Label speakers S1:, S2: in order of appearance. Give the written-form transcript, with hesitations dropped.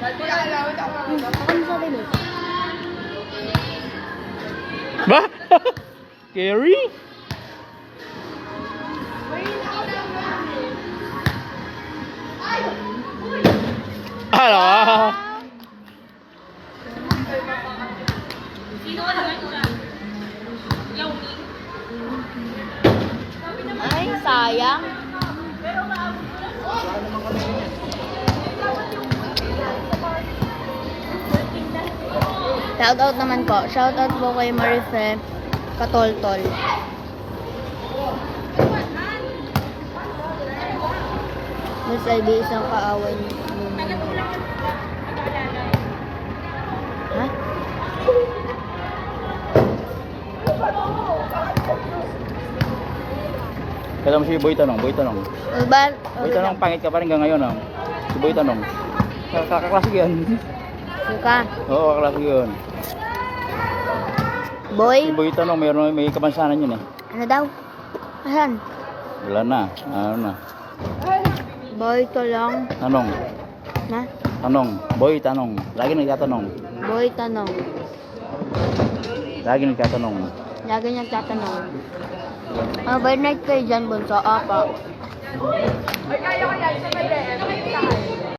S1: Ako na sarili.
S2: Ba? Scary? Ano?
S1: Ay, sayang. Shoutout naman po. Shoutout po kay Marife Katoltol. Mas ay di isang kaaway niyo. Ha?
S2: Kailan mo si Boy Tanong? Boy Tanong. Boy Tanong, pangit ka pa rin hanggang ngayon. Oh. Si Boy Tanong. Kakaklase yun.
S1: Suka.
S2: Oo, kaklase yun.
S1: Boy.
S2: Si Boy Tanong, may kabansanan yun eh.
S1: Ano daw? Asan?
S2: Wala na. Ano na.
S1: Boy Tolong.
S2: Tanong.
S1: Na?
S2: Tanong. Boy Tanong. Lagi nagtatanong.
S1: Boy Tanong.
S2: Lagi nagtatanong.
S1: Lagi nagtatanong. Overnight kayo dyan, bunso. Apa.
S3: Ay, kaya ko yan. Sa may